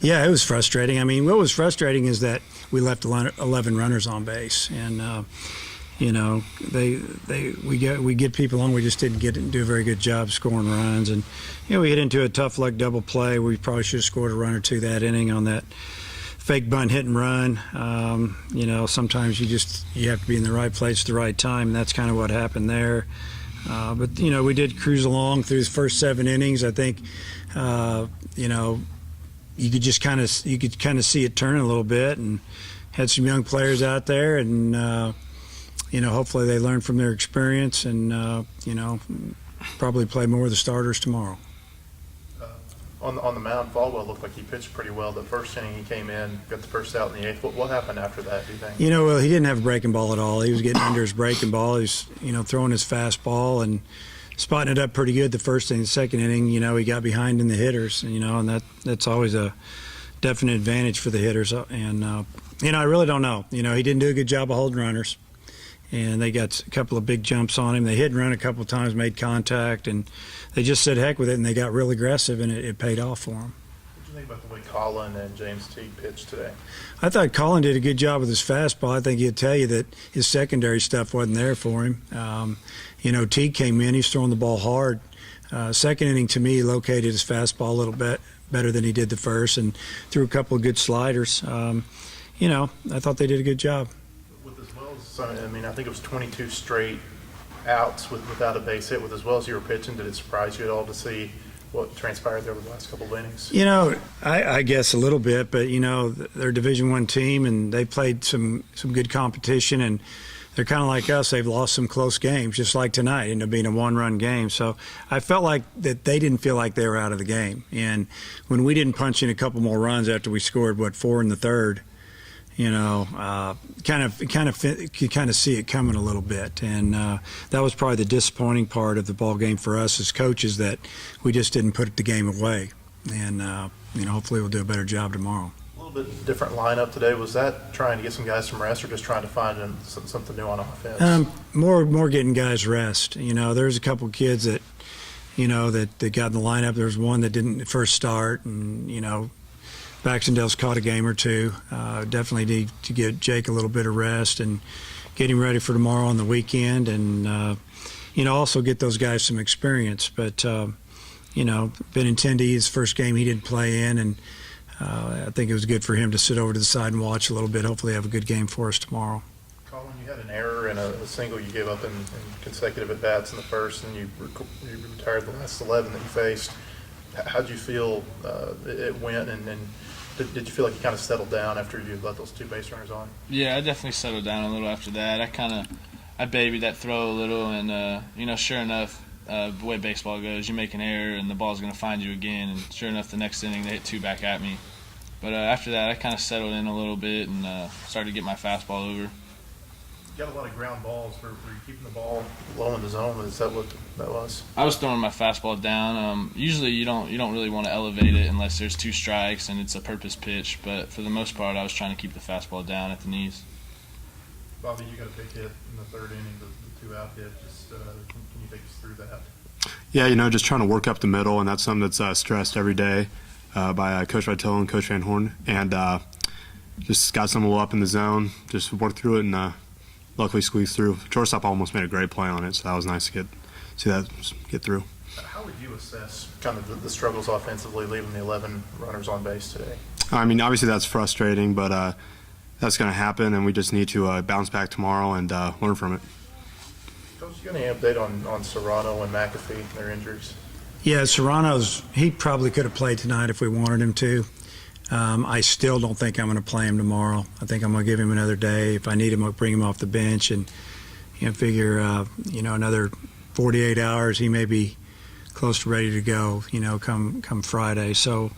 Yeah, it was frustrating. I mean, what was frustrating is that we left 11 runners on base, and you know, we get people on. We just didn't do a very good job scoring runs, and you know, we hit into a tough luck double play. We probably should have scored a run or two that inning on that fake bunt hit and run. You know, sometimes you have to be in the right place at the right time, and that's kind of what happened there. But you know, we did cruise along through the first 7 innings. I think you know, you could kind of see it turning a little bit, and had some young players out there, and you know, hopefully they learn from their experience, and you know, probably play more of the starters tomorrow. On the mound, Falwell looked like he pitched pretty well. The first inning he came in, got the first out in the 8th. What happened after that, do you think? You know, well, he didn't have a breaking ball at all. He was getting under his breaking ball. He was, you know, throwing his fastball and spotting it up pretty good the first inning. The second inning, you know, he got behind in the hitters, you know, and that's always a definite advantage for the hitters. And, you know, I really don't know. You know, he didn't do a good job of holding runners, and they got a couple of big jumps on him. They hit and run a couple of times, made contact, and they just said heck with it, and they got real aggressive, and it paid off for them. What do you think about the way Colin and James Teague pitched today? I thought Colin did a good job with his fastball. I think he'd tell you that his secondary stuff wasn't there for him. You know, Teague came in, he's throwing the ball hard. Second inning, to me, he located his fastball a little bit better than he did the first, and threw a couple of good sliders. You know, I thought they did a good job. With as well as, I mean, I think it was 22 straight outs without a base hit. With as well as you were pitching, did it surprise you at all to see what transpired there with the last couple of innings? You know, I guess a little bit, but you know, they're a Division I team, and they played some good competition, and they're kind of like us. They've lost some close games, just like tonight, ended up being a 1-run game. So I felt like that they didn't feel like they were out of the game. And when we didn't punch in a couple more runs after we scored, 4 in the third, you know, kind of see it coming a little bit, and that was probably the disappointing part of the ball game for us as coaches, that we just didn't put the game away, and you know, hopefully we'll do a better job tomorrow. A little bit different lineup today. Was that trying to get some guys some rest, or just trying to find something new on offense? More getting guys rest. You know, there's a couple kids that, you know, that got in the lineup. There was one that didn't at first start, and you know, Baxendale's caught a game or two. Definitely need to give Jake a little bit of rest and get him ready for tomorrow on the weekend, and you know, also get those guys some experience. But you know, Benintendi, his first game he didn't play in, and I think it was good for him to sit over to the side and watch a little bit. Hopefully have a good game for us tomorrow. Colin, you had an error and a single you gave up in consecutive at-bats in the first, and you retired the last 11 that you faced. How'd you feel it went, and did you feel like you kind of settled down after you let those 2 base runners on? Yeah, I definitely settled down a little after that. I babied that throw a little, and you know, sure enough, the way baseball goes, you make an error and the ball's going to find you again, and sure enough, the next inning they hit 2 back at me. But after that, I kind of settled in a little bit and started to get my fastball over. You got a lot of ground balls. Were you keeping the ball low in the zone? Is that what that was? I was throwing my fastball down. Usually you don't really want to elevate it unless there's 2 strikes and it's a purpose pitch. But for the most part, I was trying to keep the fastball down at the knees. Bobby, you got a big hit in the 3rd inning, the 2-out hit. Just can you take us through that? Yeah, you know, just trying to work up the middle, and that's something that's stressed every day by Coach Vitale and Coach Van Horn. And just got some up in the zone, just worked through it, and luckily squeezed through. Shortstop almost made a great play on it, so that was nice to see that get through. How would you assess kind of the struggles offensively, leaving the 11 runners on base today? I mean, obviously that's frustrating, but that's going to happen, and we just need to bounce back tomorrow and learn from it. Coach, you got any update on Serrano and McAfee, their injuries? Yeah, he probably could have played tonight if we wanted him to. I still don't think I'm going to play him tomorrow. I think I'm going to give him another day. If I need him, I'll bring him off the bench, and you know, figure you know, another 48 hours he may be close to ready to go, you know, come Friday. So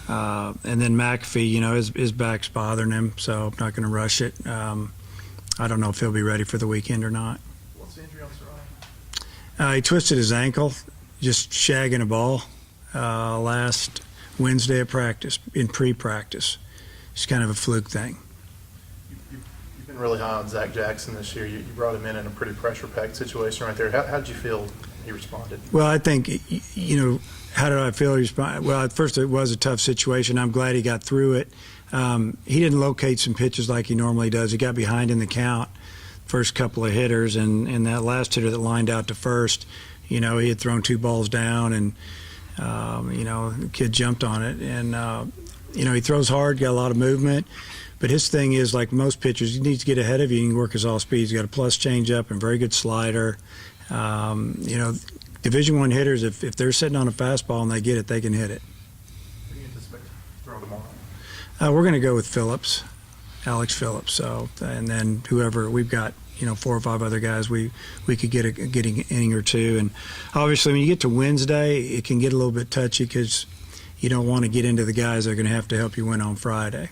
and then McAfee, you know, his back's bothering him, so I'm not going to rush it. I don't know if he'll be ready for the weekend or not. What's the injury on Serrano? He twisted his ankle just shagging a ball last Wednesday at practice, in pre-practice. It's kind of a fluke thing. You've been really high on Zach Jackson this year. You brought him in a pretty pressure-packed situation right there. How did you feel he responded? Well, I think, how did I feel? Well, at first it was a tough situation. I'm glad he got through it. He didn't locate some pitches like he normally does. He got behind in the count, first couple of hitters, and that last hitter that lined out to first, he had thrown 2 balls down, and, the kid jumped on it. And, he throws hard, got a lot of movement. But his thing is, like most pitchers, he needs to get ahead of you and work his all speeds. He's got a plus changeup and very good slider. Division I hitters, if they're sitting on a fastball and they get it, they can hit it. What do you anticipate throwing tomorrow? We're going to go with Phillips, Alex Phillips. So, and then whoever we've got, 4 or 5 other guys we could get an inning or two. And obviously, when you get to Wednesday, it can get a little bit touchy because you don't want to get into the guys that are going to have to help you win on Friday.